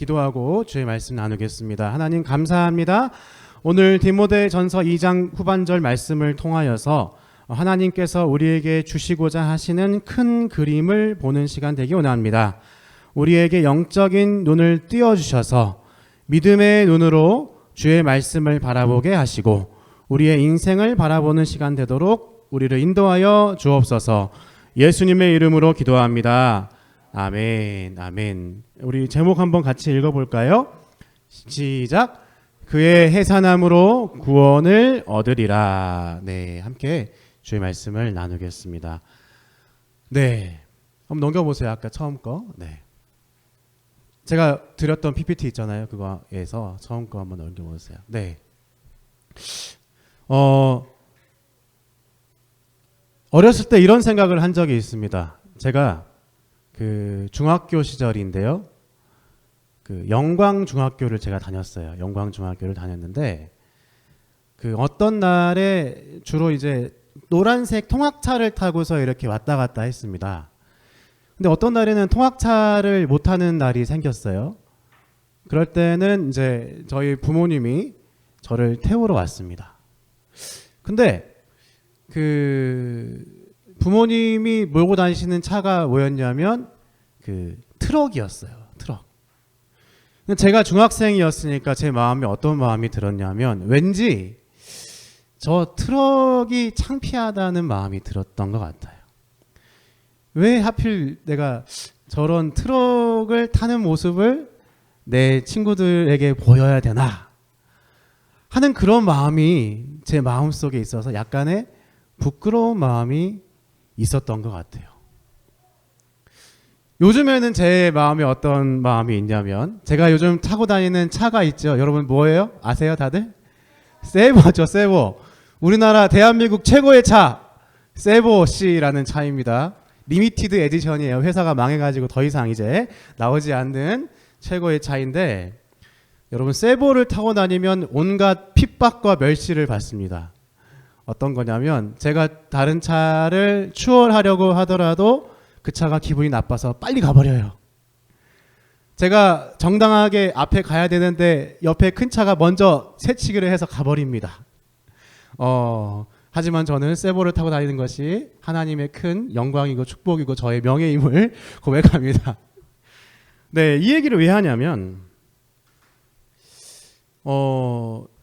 기도하고 주의 말씀 나누겠습니다. 하나님 감사합니다. 오늘 디모데전서 2장 후반절 말씀을 통하여서 하나님께서 우리에게 주시고자 하시는 큰 그림을 보는 시간 되기 원합니다. 우리에게 영적인 눈을 띄워주셔서 믿음의 눈으로 주의 말씀을 바라보게 하시고 우리의 인생을 바라보는 시간 되도록 우리를 인도하여 주옵소서. 예수님의 이름으로 기도합니다. 아멘, 아멘. 우리 제목 한번 같이 읽어볼까요? 시작. 그의 해산함으로 구원을 얻으리라. 네, 함께 주의 말씀을 나누겠습니다. 네, 한번 넘겨보세요. 아까 처음 거. 네, 제가 드렸던 PPT 있잖아요. 그거에서 처음 거 한번 넘겨보세요. 네. 어렸을 때 이런 생각을 한 적이 있습니다. 제가 그 중학교 시절인데요. 그 영광중학교를 제가 다녔어요. 영광중학교를 다녔는데 그 어떤 날에 주로 이제 노란색 통학차를 타고서 이렇게 왔다 갔다 했습니다. 근데 어떤 날에는 통학차를 못 타는 날이 생겼어요. 그럴 때는 이제 저희 부모님이 저를 태우러 왔습니다. 근데 그 부모님이 몰고 다니시는 차가 뭐였냐면 그 트럭이었어요. 트럭. 제가 중학생이었으니까 제 마음에 어떤 마음이 들었냐면 왠지 저 트럭이 창피하다는 마음이 들었던 것 같아요. 왜 하필 내가 저런 트럭을 타는 모습을 내 친구들에게 보여야 되나 하는 그런 마음이 제 마음속에 있어서 약간의 부끄러운 마음이 있었던 것 같아요. 요즘에는 제 마음에 어떤 마음이 있냐면 제가 요즘 타고 다니는 차가 있죠. 여러분 뭐예요? 아세요 다들? 세보죠. 세보. 우리나라 대한민국 최고의 차 세보C라는 차입니다. 리미티드 에디션이에요. 회사가 망해가지고 더 이상 이제 나오지 않는 최고의 차인데 여러분 세보를 타고 다니면 온갖 핍박과 멸시를 받습니다. 어떤 거냐면 제가 다른 차를 추월하려고 하더라도 그 차가 기분이 나빠서 빨리 가버려요. 제가 정당하게 앞에 가야 되는데 옆에 큰 차가 먼저 새치기를 해서 가버립니다. 하지만 저는 세보를 타고 다니는 것이 하나님의 큰 영광이고 축복이고 저의 명예임을 고백합니다. 네, 이 얘기를 왜 하냐면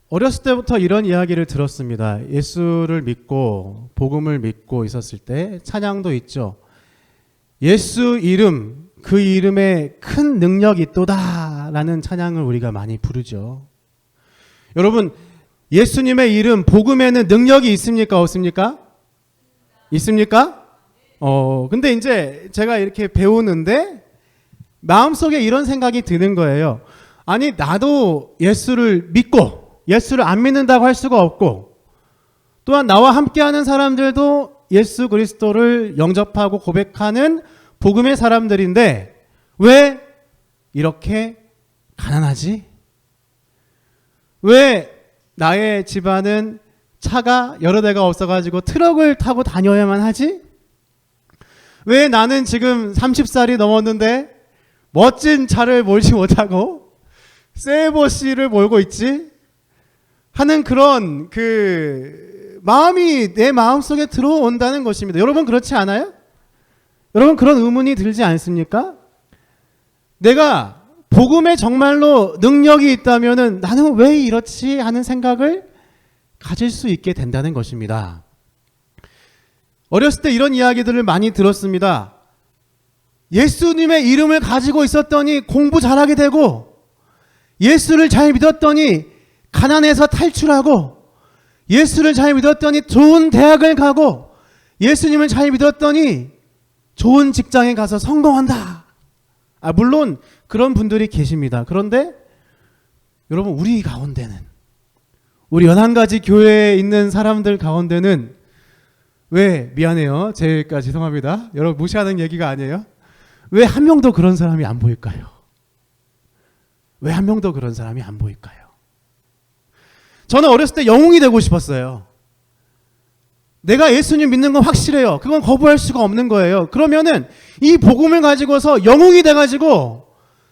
어렸을 때부터 이런 이야기를 들었습니다. 예수를 믿고 복음을 믿고 있었을 때 찬양도 있죠. 예수 이름, 그 이름에 큰 능력이 있도다 라는 찬양을 우리가 많이 부르죠. 여러분 예수님의 이름 복음에는 능력이 있습니까? 없습니까? 있습니까? 근데 이제 제가 이렇게 배우는데 마음속에 이런 생각이 드는 거예요. 아니 나도 예수를 믿고 예수를 안 믿는다고 할 수가 없고 또한 나와 함께하는 사람들도 예수 그리스도를 영접하고 고백하는 복음의 사람들인데 왜 이렇게 가난하지? 왜 나의 집안은 차가 여러 대가 없어가지고 트럭을 타고 다녀야만 하지? 왜 나는 지금 30살이 넘었는데 멋진 차를 몰지 못하고 세보씨를 몰고 있지? 하는 그런 그 마음이 내 마음속에 들어온다는 것입니다. 여러분 그렇지 않아요? 여러분 그런 의문이 들지 않습니까? 내가 복음에 정말로 능력이 있다면은 나는 왜 이렇지 하는 생각을 가질 수 있게 된다는 것입니다. 어렸을 때 이런 이야기들을 많이 들었습니다. 예수님의 이름을 가지고 있었더니 공부 잘하게 되고 예수를 잘 믿었더니 가난에서 탈출하고 예수를 잘 믿었더니 좋은 대학을 가고 예수님을 잘 믿었더니 좋은 직장에 가서 성공한다. 물론 그런 분들이 계십니다. 그런데 여러분 우리 가운데는 우리 연한가지 교회에 있는 사람들 가운데는 왜 미안해요. 제가 죄송합니다. 여러분 무시하는 얘기가 아니에요. 왜 한 명도 그런 사람이 안 보일까요? 왜 한 명도 그런 사람이 안 보일까요? 저는 어렸을 때 영웅이 되고 싶었어요. 내가 예수님 믿는 건 확실해요. 그건 거부할 수가 없는 거예요. 그러면은 이 복음을 가지고서 영웅이 돼가지고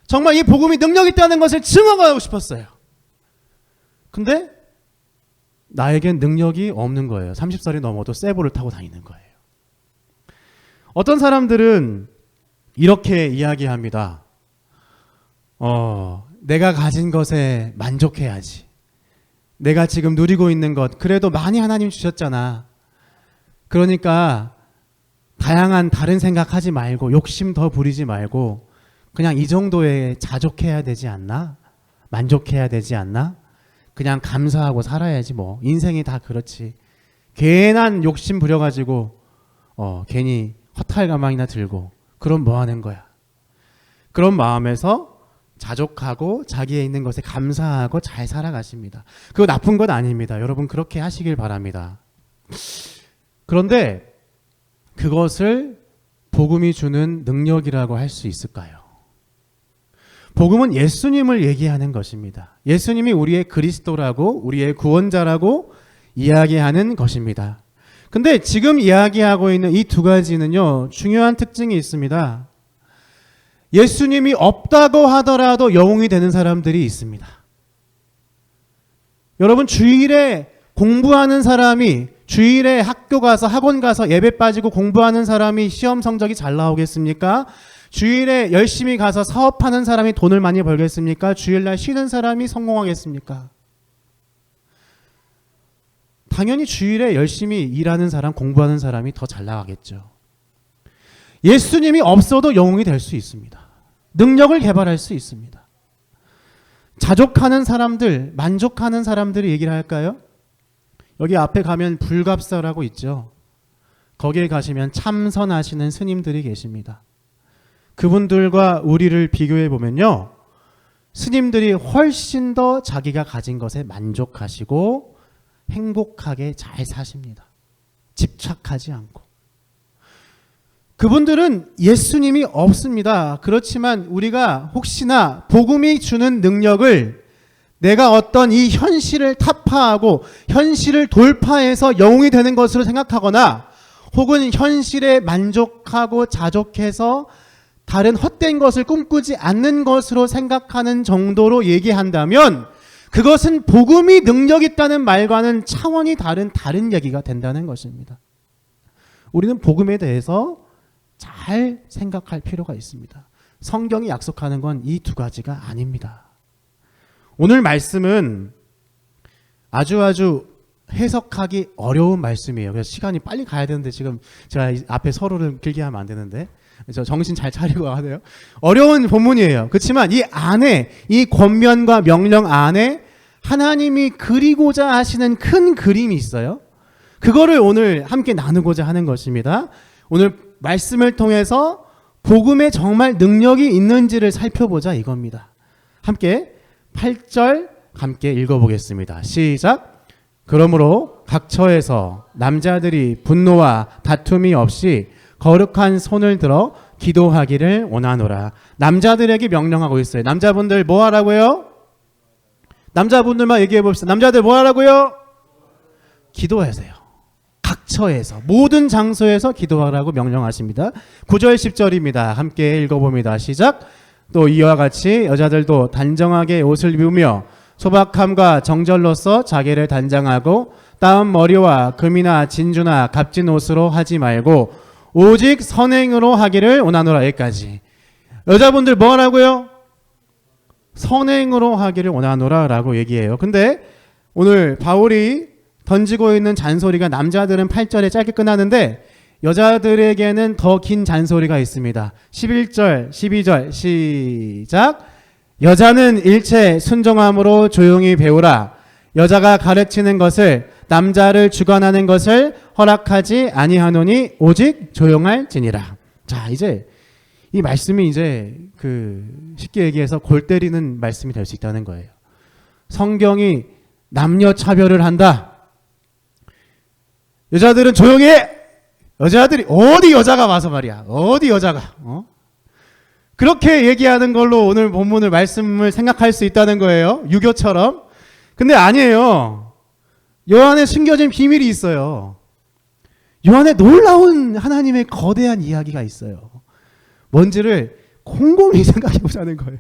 정말 이 복음이 능력 있다는 것을 증언하고 싶었어요. 근데 나에겐 능력이 없는 거예요. 30살이 넘어도 세보를 타고 다니는 거예요. 어떤 사람들은 이렇게 이야기합니다. 내가 가진 것에 만족해야지. 내가 지금 누리고 있는 것, 그래도 많이 하나님 주셨잖아. 그러니까 다양한 다른 생각하지 말고 욕심 더 부리지 말고 그냥 이 정도에 자족해야 되지 않나? 만족해야 되지 않나? 그냥 감사하고 살아야지 뭐. 인생이 다 그렇지. 괜한 욕심 부려가지고 괜히 허탈감망이나 들고 그럼 뭐 하는 거야? 그런 마음에서 자족하고 자기에 있는 것에 감사하고 잘 살아가십니다. 그거 나쁜 것 아닙니다. 여러분 그렇게 하시길 바랍니다. 그런데 그것을 복음이 주는 능력이라고 할 수 있을까요? 복음은 예수님을 얘기하는 것입니다. 예수님이 우리의 그리스도라고 우리의 구원자라고 이야기하는 것입니다. 근데 지금 이야기하고 있는 이 두 가지는요, 중요한 특징이 있습니다. 예수님이 없다고 하더라도 영웅이 되는 사람들이 있습니다. 여러분 주일에 공부하는 사람이 주일에 학교 가서 학원 가서 예배 빠지고 공부하는 사람이 시험 성적이 잘 나오겠습니까? 주일에 열심히 가서 사업하는 사람이 돈을 많이 벌겠습니까? 주일날 쉬는 사람이 성공하겠습니까? 당연히 주일에 열심히 일하는 사람, 공부하는 사람이 더 잘 나가겠죠. 예수님이 없어도 영웅이 될 수 있습니다. 능력을 개발할 수 있습니다. 자족하는 사람들, 만족하는 사람들이 얘기를 할까요? 여기 앞에 가면 불갑사라고 있죠. 거기에 가시면 참선하시는 스님들이 계십니다. 그분들과 우리를 비교해 보면요, 스님들이 훨씬 더 자기가 가진 것에 만족하시고 행복하게 잘 사십니다. 집착하지 않고. 그분들은 예수님이 없습니다. 그렇지만 우리가 혹시나 복음이 주는 능력을 내가 어떤 이 현실을 타파하고 현실을 돌파해서 영웅이 되는 것으로 생각하거나 혹은 현실에 만족하고 자족해서 다른 헛된 것을 꿈꾸지 않는 것으로 생각하는 정도로 얘기한다면 그것은 복음이 능력 있다는 말과는 차원이 다른 얘기가 된다는 것입니다. 우리는 복음에 대해서 잘 생각할 필요가 있습니다. 성경이 약속하는 건 이 두 가지가 아닙니다. 오늘 말씀은 아주 해석하기 어려운 말씀이에요. 그래서 시간이 빨리 가야 되는데 지금 제가 앞에 서로를 길게 하면 안 되는데 저 정신 잘 차리고 하네요. 어려운 본문이에요. 그렇지만 이 안에 이 권면과 명령 안에 하나님이 그리고자 하시는 큰 그림이 있어요. 그거를 오늘 함께 나누고자 하는 것입니다. 오늘 말씀을 통해서 복음에 정말 능력이 있는지를 살펴보자 이겁니다. 함께 8절 함께 읽어보겠습니다. 시작. 그러므로 각 처에서 남자들이 분노와 다툼이 없이 거룩한 손을 들어 기도하기를 원하노라. 남자들에게 명령하고 있어요. 남자분들 뭐 하라고요? 남자분들만 얘기해 봅시다. 남자들 뭐 하라고요? 기도하세요. 각 처에서 모든 장소에서 기도하라고 명령하십니다. 9절 10절입니다. 함께 읽어봅니다. 시작. 또 이와 같이 여자들도 단정하게 옷을 입으며 소박함과 정절로서 자기를 단장하고 따은 머리와 금이나 진주나 값진 옷으로 하지 말고 오직 선행으로 하기를 원하노라. 여기까지. 여자분들 뭐 하라고요? 선행으로 하기를 원하노라 라고 얘기해요. 근데 오늘 바울이 던지고 있는 잔소리가 남자들은 8절에 짧게 끝나는데 여자들에게는 더 긴 잔소리가 있습니다. 11절 12절 시작. 여자는 일체 순종함으로 조용히 배우라. 여자가 가르치는 것을 남자를 주관하는 것을 허락하지 아니하노니 오직 조용할지니라. 자, 이제 이 말씀이 이제 쉽게 얘기해서 골 때리는 말씀이 될 수 있다는 거예요. 성경이 남녀 차별을 한다. 여자들은 조용히 해. 여자들이 어디 여자가 와서 말이야. 어디 여자가 그렇게 얘기하는 걸로 오늘 본문을 말씀을 생각할 수 있다는 거예요. 유교처럼. 근데 아니에요. 요 안에 숨겨진 비밀이 있어요. 요 안에 놀라운 하나님의 거대한 이야기가 있어요. 뭔지를 곰곰이 생각해 보자는 거예요.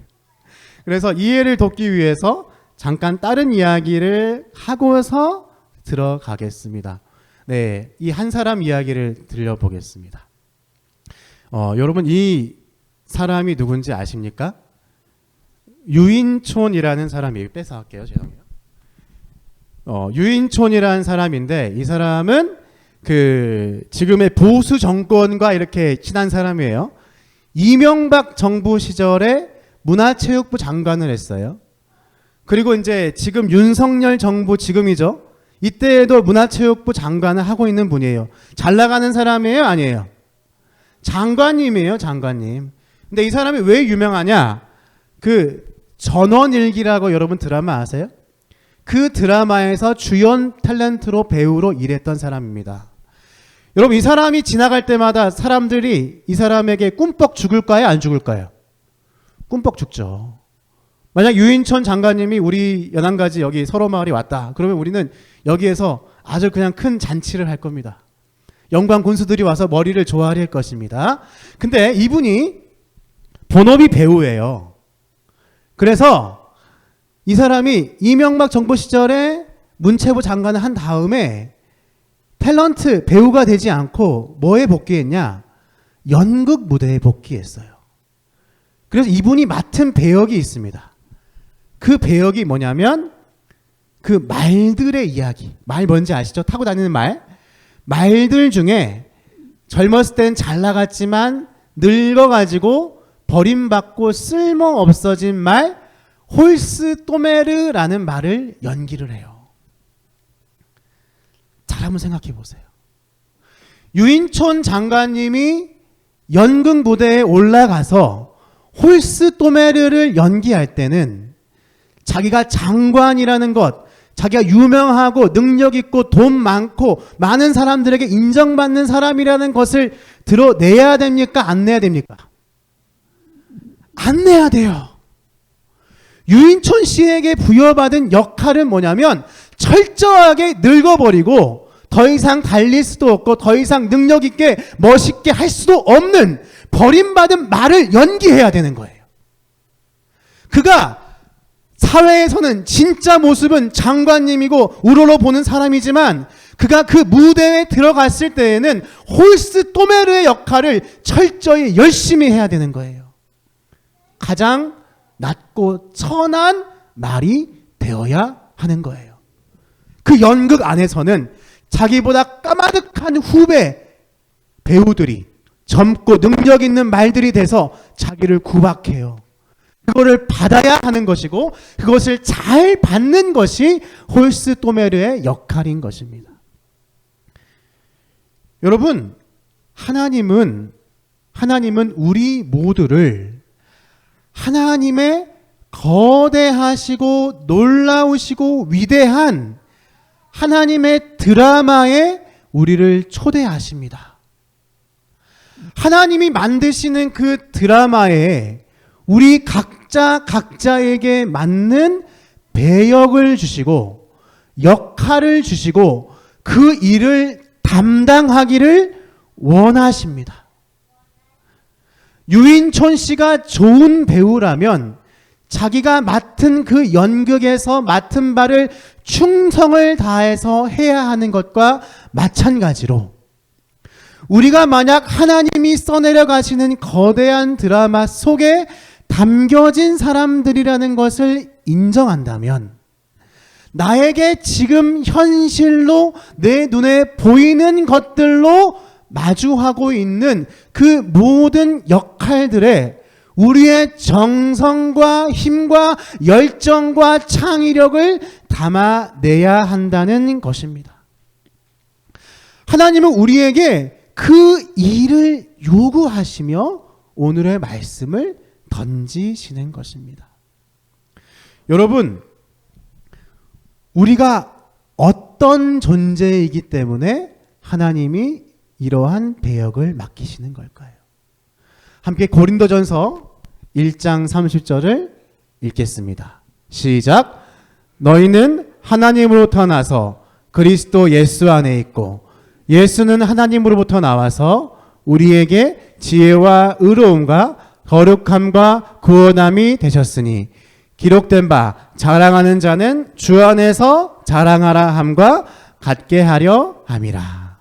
그래서 이해를 돕기 위해서 잠깐 다른 이야기를 하고서 들어가겠습니다. 네, 이 한 사람 이야기를 들려보겠습니다. 여러분 이 사람이 누군지 아십니까? 유인촌이라는 사람이 뺏어 할게요. 죄송해요. 유인촌이라는 사람인데 이 사람은 그 지금의 보수 정권과 이렇게 친한 사람이에요. 이명박 정부 시절에 문화체육부 장관을 했어요. 그리고 이제 지금 윤석열 정부 지금이죠. 이때에도 문화체육부 장관을 하고 있는 분이에요. 잘 나가는 사람이에요? 아니에요? 장관님이에요. 장관님. 근데 이 사람이 왜 유명하냐? 그 전원일기라고 여러분 드라마 아세요? 그 드라마에서 주연 탤런트로 배우로 일했던 사람입니다. 여러분 이 사람이 지나갈 때마다 사람들이 이 사람에게 꿈뻑 죽을까요? 안 죽을까요? 꿈뻑 죽죠. 만약 유인천 장관님이 우리 연안가지 여기 서로마을이 왔다. 그러면 우리는 여기에서 아주 그냥 큰 잔치를 할 겁니다. 영광 군수들이 와서 머리를 조아릴 것입니다. 근데 이분이 본업이 배우예요. 그래서 이 사람이 이명박 정부 시절에 문체부 장관을 한 다음에 탤런트 배우가 되지 않고 뭐에 복귀했냐? 연극 무대에 복귀했어요. 그래서 이분이 맡은 배역이 있습니다. 그 배역이 뭐냐면 그 말들의 이야기. 말 뭔지 아시죠? 타고 다니는 말. 말들 중에 젊었을 땐 잘 나갔지만 늙어가지고 버림받고 쓸모없어진 말 홀스토메르라는 말을 연기를 해요. 잘 한번 생각해 보세요. 유인촌 장관님이 연극 무대에 올라가서 홀스토메르를 연기할 때는 자기가 장관이라는 것, 자기가 유명하고 능력 있고 돈 많고 많은 사람들에게 인정받는 사람이라는 것을 드러내야 됩니까? 안 내야 됩니까? 안 내야 돼요. 유인촌 씨에게 부여받은 역할은 뭐냐면 철저하게 늙어버리고 더 이상 달릴 수도 없고 더 이상 능력 있게 멋있게 할 수도 없는 버림받은 말을 연기해야 되는 거예요. 그가 사회에서는 진짜 모습은 장관님이고 우러러 보는 사람이지만 그가 그 무대에 들어갔을 때에는 홀스토메르의 역할을 철저히 열심히 해야 되는 거예요. 가장 낮고 천한 말이 되어야 하는 거예요. 그 연극 안에서는 자기보다 까마득한 후배 배우들이 젊고 능력 있는 말들이 돼서 자기를 구박해요. 그거를 받아야 하는 것이고 그것을 잘 받는 것이 홀스토메르의 역할인 것입니다. 여러분, 하나님은 우리 모두를 하나님의 거대하시고 놀라우시고 위대한 하나님의 드라마에 우리를 초대하십니다. 하나님이 만드시는 그 드라마에 우리 각자에게 맞는 배역을 주시고 역할을 주시고 그 일을 담당하기를 원하십니다. 유인촌 씨가 좋은 배우라면 자기가 맡은 그 연극에서 맡은 바를 충성을 다해서 해야 하는 것과 마찬가지로 우리가 만약 하나님이 써내려 가시는 거대한 드라마 속에 담겨진 사람들이라는 것을 인정한다면 나에게 지금 현실로 내 눈에 보이는 것들로 마주하고 있는 그 모든 역할들에 우리의 정성과 힘과 열정과 창의력을 담아내야 한다는 것입니다. 하나님은 우리에게 그 일을 요구하시며 오늘의 말씀을 던지시는 것입니다. 여러분, 우리가 어떤 존재이기 때문에 하나님이 이러한 배역을 맡기시는 걸까요? 함께 고린도전서 1장 30절을 읽겠습니다. 시작. 너희는 하나님으로부터 나서 그리스도 예수 안에 있고 예수는 하나님으로부터 나와서 우리에게 지혜와 의로움과 거룩함과 구원함이 되셨으니 기록된 바 자랑하는 자는 주 안에서 자랑하라 함과 같게 하려 함이라.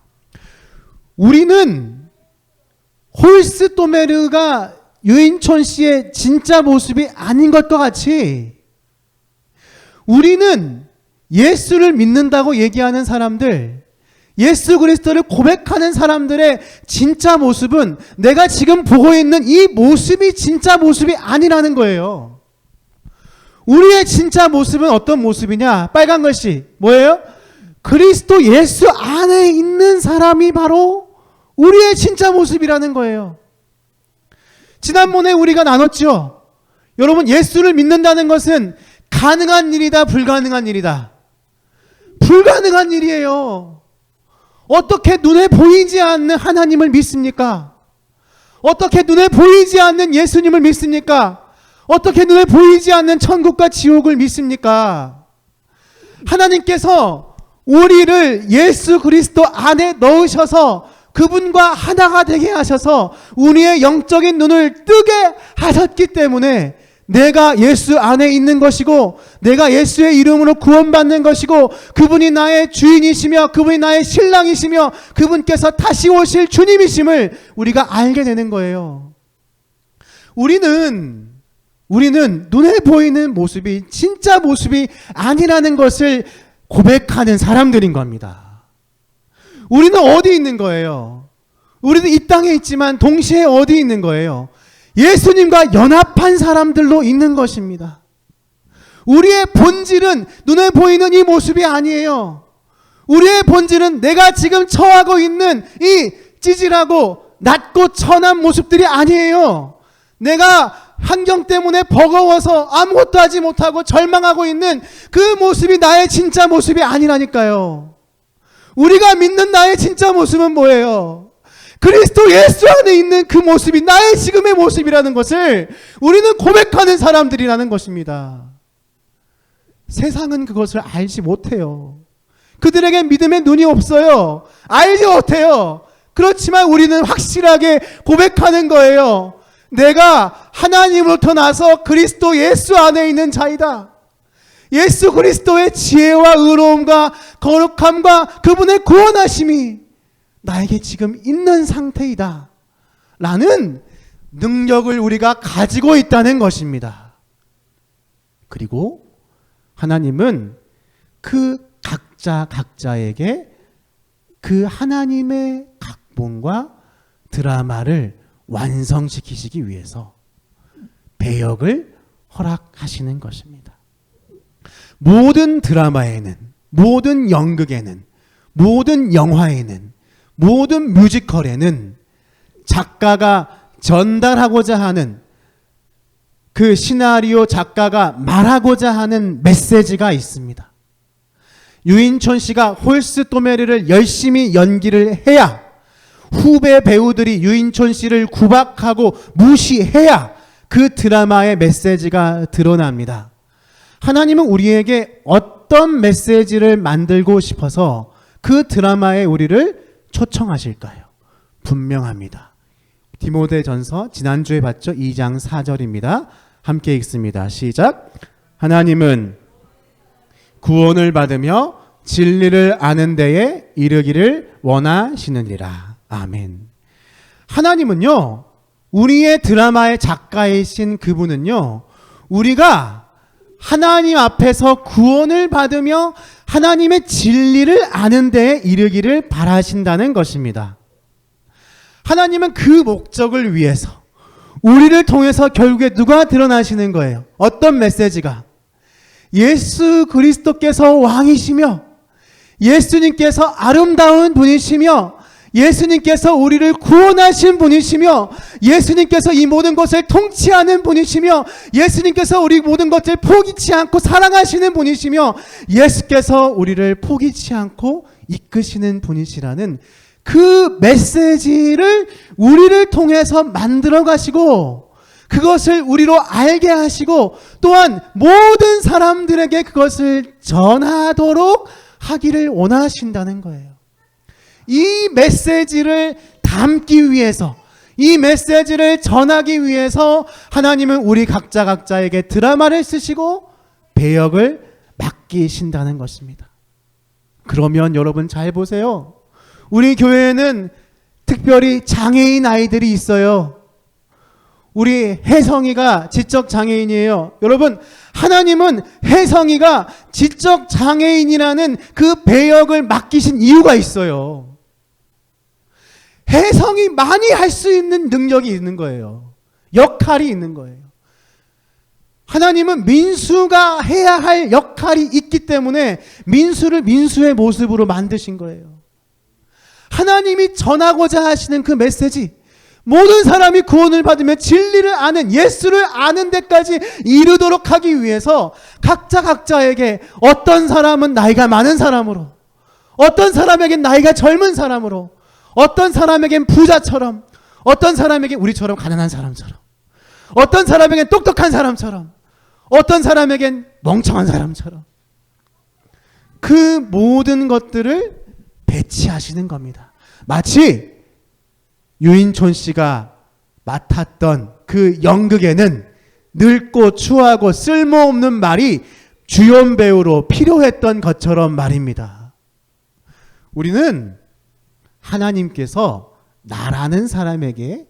우리는 홀스토메르가 유인촌 씨의 진짜 모습이 아닌 것과 같이 우리는 예수를 믿는다고 얘기하는 사람들, 예수 그리스도를 고백하는 사람들의 진짜 모습은 내가 지금 보고 있는 이 모습이 진짜 모습이 아니라는 거예요. 우리의 진짜 모습은 어떤 모습이냐? 빨간 글씨 뭐예요? 그리스도 예수 안에 있는 사람이 바로 우리의 진짜 모습이라는 거예요. 지난번에 우리가 나눴죠. 여러분, 예수를 믿는다는 것은 가능한 일이다, 불가능한 일이다. 불가능한 일이에요. 어떻게 눈에 보이지 않는 하나님을 믿습니까? 어떻게 눈에 보이지 않는 예수님을 믿습니까? 어떻게 눈에 보이지 않는 천국과 지옥을 믿습니까? 하나님께서 우리를 예수 그리스도 안에 넣으셔서 그분과 하나가 되게 하셔서 우리의 영적인 눈을 뜨게 하셨기 때문에 내가 예수 안에 있는 것이고 내가 예수의 이름으로 구원받는 것이고 그분이 나의 주인이시며 그분이 나의 신랑이시며 그분께서 다시 오실 주님이심을 우리가 알게 되는 거예요. 우리는 눈에 보이는 모습이 진짜 모습이 아니라는 것을 고백하는 사람들인 겁니다. 우리는 어디 있는 거예요? 우리는 이 땅에 있지만 동시에 어디 있는 거예요? 예수님과 연합한 사람들로 있는 것입니다. 우리의 본질은 눈에 보이는 이 모습이 아니에요. 우리의 본질은 내가 지금 처하고 있는 이 찌질하고 낮고 천한 모습들이 아니에요. 내가 환경 때문에 버거워서 아무것도 하지 못하고 절망하고 있는 그 모습이 나의 진짜 모습이 아니라니까요. 우리가 믿는 나의 진짜 모습은 뭐예요? 그리스도 예수 안에 있는 그 모습이 나의 지금의 모습이라는 것을 우리는 고백하는 사람들이라는 것입니다. 세상은 그것을 알지 못해요. 그들에게 믿음의 눈이 없어요. 알지 못해요. 그렇지만 우리는 확실하게 고백하는 거예요. 내가 하나님으로부터 나서 그리스도 예수 안에 있는 자이다. 예수 그리스도의 지혜와 의로움과 거룩함과 그분의 구원하심이 나에게 지금 있는 상태이다 라는 능력을 우리가 가지고 있다는 것입니다. 그리고 하나님은 그 각자에게 그 하나님의 각본과 드라마를 완성시키시기 위해서 배역을 허락하시는 것입니다. 모든 드라마에는, 모든 연극에는, 모든 영화에는, 모든 뮤지컬에는 작가가 전달하고자 하는 그 시나리오 작가가 말하고자 하는 메시지가 있습니다. 유인촌 씨가 홀스토메르를 열심히 연기를 해야 후배 배우들이 유인촌 씨를 구박하고 무시해야 그 드라마의 메시지가 드러납니다. 하나님은 우리에게 어떤 메시지를 만들고 싶어서 그 드라마에 우리를 초청하실까요? 분명합니다. 디모데전서 지난주에 봤죠? 2장 4절입니다. 함께 읽습니다. 시작. 하나님은 구원을 받으며 진리를 아는 데에 이르기를 원하시느니라. 아멘. 하나님은요, 우리의 드라마의 작가이신 그분은요, 우리가 하나님 앞에서 구원을 받으며 하나님의 진리를 아는 데에 이르기를 바라신다는 것입니다. 하나님은 그 목적을 위해서 우리를 통해서 결국에 누가 드러나시는 거예요? 어떤 메시지가? 예수 그리스도께서 왕이시며 예수님께서 아름다운 분이시며 예수님께서 우리를 구원하신 분이시며 예수님께서 이 모든 것을 통치하는 분이시며 예수님께서 우리 모든 것을 포기치 않고 사랑하시는 분이시며 예수께서 우리를 포기치 않고 이끄시는 분이시라는 그 메시지를 우리를 통해서 만들어 가시고 그것을 우리로 알게 하시고 또한 모든 사람들에게 그것을 전하도록 하기를 원하신다는 거예요. 이 메시지를 담기 위해서 이 메시지를 전하기 위해서 하나님은 우리 각자에게 드라마를 쓰시고 배역을 맡기신다는 것입니다. 그러면 여러분 잘 보세요. 우리 교회에는 특별히 장애인 아이들이 있어요. 우리 혜성이가 지적 장애인이에요. 여러분, 하나님은 혜성이가 지적 장애인이라는 그 배역을 맡기신 이유가 있어요. 혜성이 많이 할 수 있는 능력이 있는 거예요. 역할이 있는 거예요. 하나님은 민수가 해야 할 역할이 있기 때문에 민수를 민수의 모습으로 만드신 거예요. 하나님이 전하고자 하시는 그 메시지, 모든 사람이 구원을 받으며 진리를 아는, 예수를 아는 데까지 이르도록 하기 위해서 각자에게 어떤 사람은 나이가 많은 사람으로, 어떤 사람에겐 나이가 젊은 사람으로, 어떤 사람에겐 부자처럼, 어떤 사람에겐 우리처럼 가난한 사람처럼, 어떤 사람에겐 똑똑한 사람처럼, 어떤 사람에겐 멍청한 사람처럼, 그 모든 것들을 배치하시는 겁니다. 마치 유인촌 씨가 맡았던 그 연극에는 늙고 추하고 쓸모없는 말이 주연 배우로 필요했던 것처럼 말입니다. 우리는 하나님께서 나라는 사람에게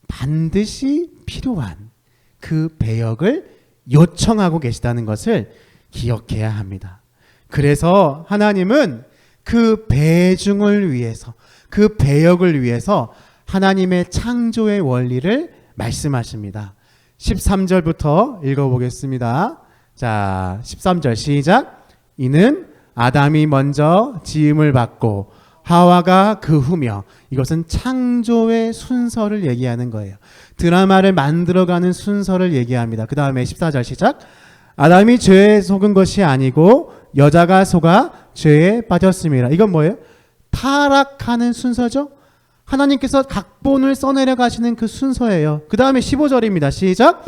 반드시 필요한 그 배역을 요청하고 계시다는 것을 기억해야 합니다. 그래서 하나님은 그 배중을 위해서, 그 배역을 위해서 하나님의 창조의 원리를 말씀하십니다. 13절부터 읽어보겠습니다. 자, 13절 시작. 이는 아담이 먼저 지음을 받고 하와가 그 후며, 이것은 창조의 순서를 얘기하는 거예요. 드라마를 만들어가는 순서를 얘기합니다. 그 다음에 14절 시작. 아담이 죄에 속은 것이 아니고 여자가 속아 죄에 빠졌습니다. 이건 뭐예요? 타락하는 순서죠. 하나님께서 각본을 써내려 가시는 그 순서예요. 그 다음에 15절입니다. 시작.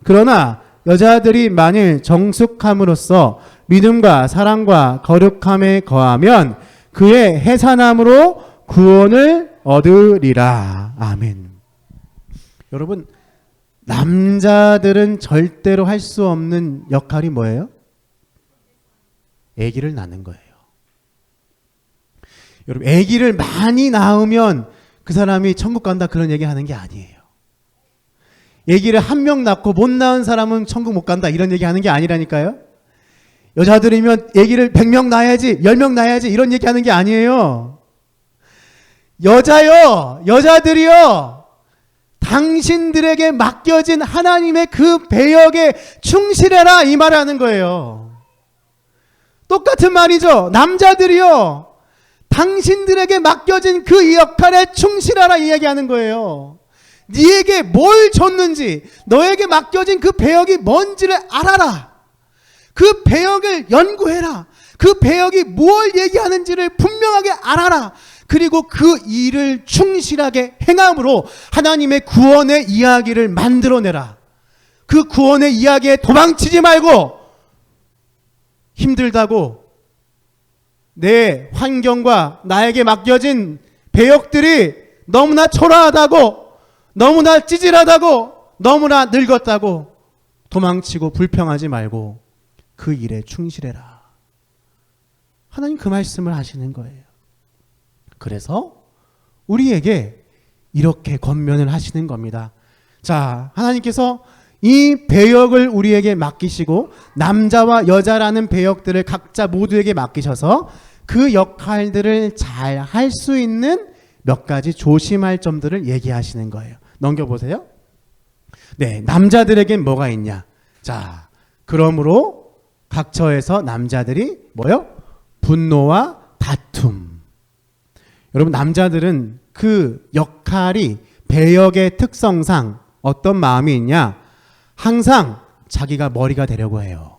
그러나 여자들이 만일 정숙함으로써 믿음과 사랑과 거룩함에 거하면 그의 해산함으로 구원을 얻으리라. 아멘. 여러분, 남자들은 절대로 할 수 없는 역할이 뭐예요? 아기를 낳는 거예요. 여러분, 아기를 많이 낳으면 그 사람이 천국 간다, 그런 얘기 하는 게 아니에요. 아기를 한 명 낳고 못 낳은 사람은 천국 못 간다, 이런 얘기 하는 게 아니라니까요. 여자들이면 아기를 100명 낳아야지, 10명 낳아야지, 이런 얘기 하는 게 아니에요. 여자들이요, 당신들에게 맡겨진 하나님의 그 배역에 충실해라, 이 말을 하는 거예요. 똑같은 말이죠. 남자들이요, 당신들에게 맡겨진 그 역할에 충실하라, 이 얘기하는 거예요. 네에게 뭘 줬는지, 너에게 맡겨진 그 배역이 뭔지를 알아라. 그 배역을 연구해라. 그 배역이 뭘 얘기하는지를 분명하게 알아라. 그리고 그 일을 충실하게 행함으로 하나님의 구원의 이야기를 만들어내라. 그 구원의 이야기에 도망치지 말고, 힘들다고 내 환경과 나에게 맡겨진 배역들이 너무나 초라하다고, 너무나 찌질하다고, 너무나 늙었다고 도망치고 불평하지 말고 그 일에 충실해라. 하나님 그 말씀을 하시는 거예요. 그래서 우리에게 이렇게 권면을 하시는 겁니다. 자, 하나님께서 이 배역을 우리에게 맡기시고 남자와 여자라는 배역들을 각자 모두에게 맡기셔서 그 역할들을 잘 할 수 있는 몇 가지 조심할 점들을 얘기하시는 거예요. 넘겨보세요. 네, 남자들에겐 뭐가 있냐? 자, 그러므로 각처에서 남자들이 뭐요? 분노와 다툼. 여러분, 남자들은 그 역할이, 배역의 특성상 어떤 마음이 있냐? 항상 자기가 머리가 되려고 해요.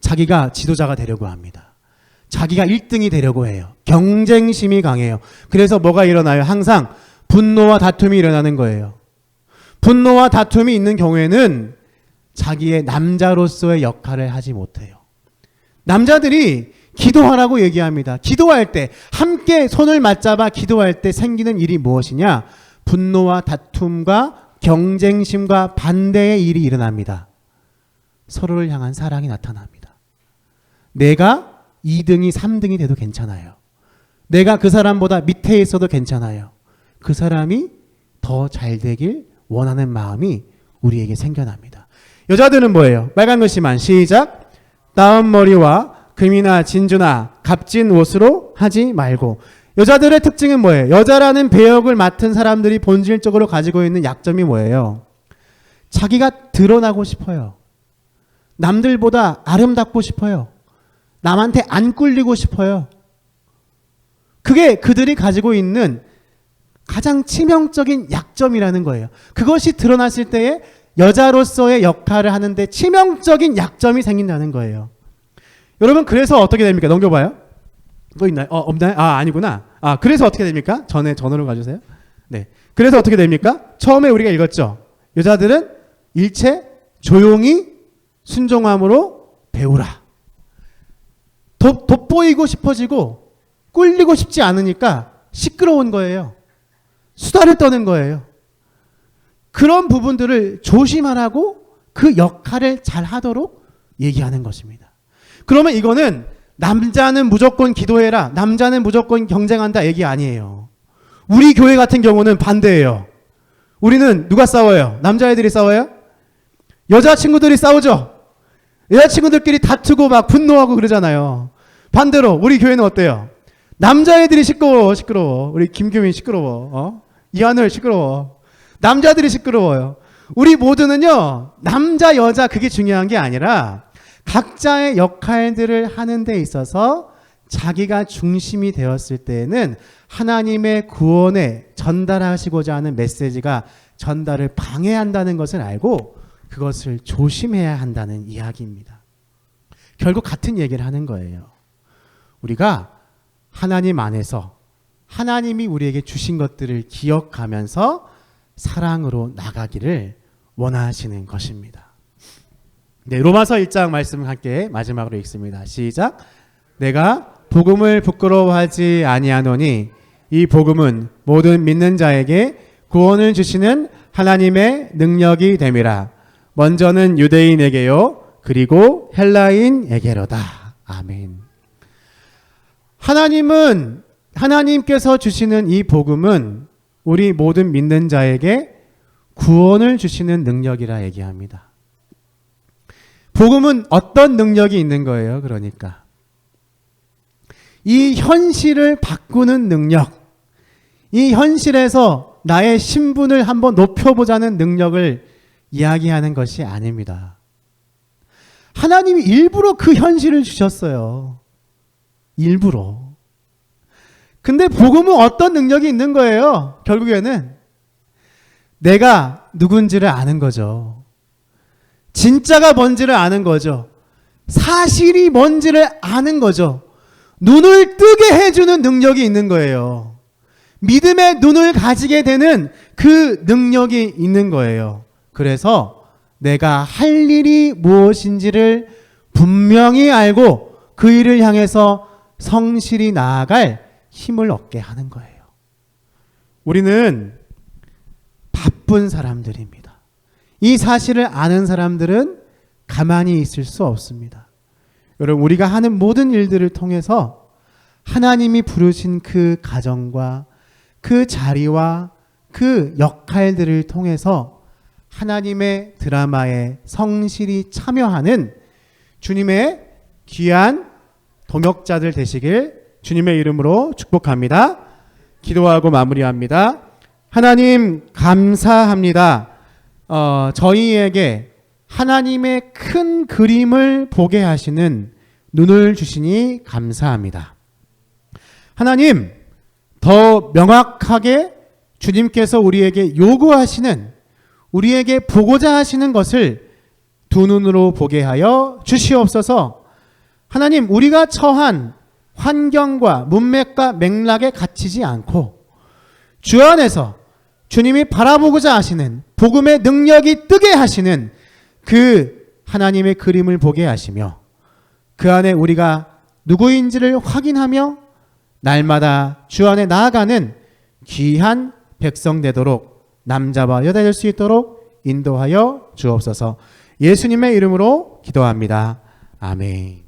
자기가 지도자가 되려고 합니다. 자기가 1등이 되려고 해요. 경쟁심이 강해요. 그래서 뭐가 일어나요? 항상 분노와 다툼이 일어나는 거예요. 분노와 다툼이 있는 경우에는 자기의 남자로서의 역할을 하지 못해요. 남자들이 기도하라고 얘기합니다. 기도할 때, 함께 손을 맞잡아 기도할 때 생기는 일이 무엇이냐? 분노와 다툼과 경쟁심과 반대의 일이 일어납니다. 서로를 향한 사랑이 나타납니다. 내가 2등이 3등이 돼도 괜찮아요. 내가 그 사람보다 밑에 있어도 괜찮아요. 그 사람이 더 잘 되길 원하는 마음이 우리에게 생겨납니다. 여자들은 뭐예요? 빨간 글씨만 시작. 따은 머리와 금이나 진주나 값진 옷으로 하지 말고. 여자들의 특징은 뭐예요? 여자라는 배역을 맡은 사람들이 본질적으로 가지고 있는 약점이 뭐예요? 자기가 드러나고 싶어요. 남들보다 아름답고 싶어요. 남한테 안 꿀리고 싶어요. 그게 그들이 가지고 있는 가장 치명적인 약점이라는 거예요. 그것이 드러났을 때에 여자로서의 역할을 하는데 치명적인 약점이 생긴다는 거예요. 여러분, 그래서 어떻게 됩니까? 넘겨봐요. 또 있나요? 없나요? 아니구나. 그래서 어떻게 됩니까? 전으로 가주세요. 네. 그래서 어떻게 됩니까? 처음에 우리가 읽었죠. 여자들은 일체 조용히 순종함으로 배우라. 돋보이고 싶어지고 꿀리고 싶지 않으니까 시끄러운 거예요. 수다를 떠는 거예요. 그런 부분들을 조심하라고 그 역할을 잘 하도록 얘기하는 것입니다. 그러면 이거는 남자는 무조건 기도해라, 남자는 무조건 경쟁한다 얘기 아니에요. 우리 교회 같은 경우는 반대예요. 우리는 누가 싸워요? 남자애들이 싸워요? 여자친구들이 싸우죠? 여자친구들끼리 다투고 막 분노하고 그러잖아요. 반대로 우리 교회는 어때요? 남자애들이 시끄러워. 우리 김규민 시끄러워. 이하늘 시끄러워. 남자들이 시끄러워요. 우리 모두는요, 남자 여자 그게 중요한 게 아니라 각자의 역할들을 하는 데 있어서 자기가 중심이 되었을 때에는 하나님의 구원에 전달하시고자 하는 메시지가 전달을 방해한다는 것을 알고 그것을 조심해야 한다는 이야기입니다. 결국 같은 얘기를 하는 거예요. 우리가 하나님 안에서 하나님이 우리에게 주신 것들을 기억하면서 사랑으로 나가기를 원하시는 것입니다. 네, 로마서 1장 말씀을 함께 마지막으로 읽습니다. 시작. 내가 복음을 부끄러워하지 아니하노니 이 복음은 모든 믿는 자에게 구원을 주시는 하나님의 능력이 됨이라. 먼저는 유대인에게요, 그리고 헬라인에게로다. 아멘. 하나님께서 주시는 이 복음은 우리 모든 믿는 자에게 구원을 주시는 능력이라 얘기합니다. 복음은 어떤 능력이 있는 거예요? 그러니까 이 현실을 바꾸는 능력, 이 현실에서 나의 신분을 한번 높여보자는 능력을 이야기하는 것이 아닙니다. 하나님이 일부러 그 현실을 주셨어요. 일부러. 근데 복음은 어떤 능력이 있는 거예요? 결국에는 내가 누군지를 아는 거죠. 진짜가 뭔지를 아는 거죠. 사실이 뭔지를 아는 거죠. 눈을 뜨게 해주는 능력이 있는 거예요. 믿음의 눈을 가지게 되는 그 능력이 있는 거예요. 그래서 내가 할 일이 무엇인지를 분명히 알고 그 일을 향해서 성실히 나아갈 힘을 얻게 하는 거예요. 우리는 바쁜 사람들입니다. 이 사실을 아는 사람들은 가만히 있을 수 없습니다. 여러분, 우리가 하는 모든 일들을 통해서 하나님이 부르신 그 가정과 그 자리와 그 역할들을 통해서 하나님의 드라마에 성실히 참여하는 주님의 귀한 동역자들 되시길 주님의 이름으로 축복합니다. 기도하고 마무리합니다. 하나님 감사합니다. 저희에게 하나님의 큰 그림을 보게 하시는 눈을 주시니 감사합니다. 하나님, 더 명확하게 주님께서 우리에게 요구하시는, 우리에게 보고자 하시는 것을 두 눈으로 보게 하여 주시옵소서. 하나님, 우리가 처한 환경과 문맥과 맥락에 갇히지 않고 주 안에서 주님이 바라보고자 하시는 복음의 능력이 뜨게 하시는 그 하나님의 그림을 보게 하시며 그 안에 우리가 누구인지를 확인하며 날마다 주 안에 나아가는 귀한 백성 되도록 남자와 여자 될 수 있도록 인도하여 주옵소서. 예수님의 이름으로 기도합니다. 아멘.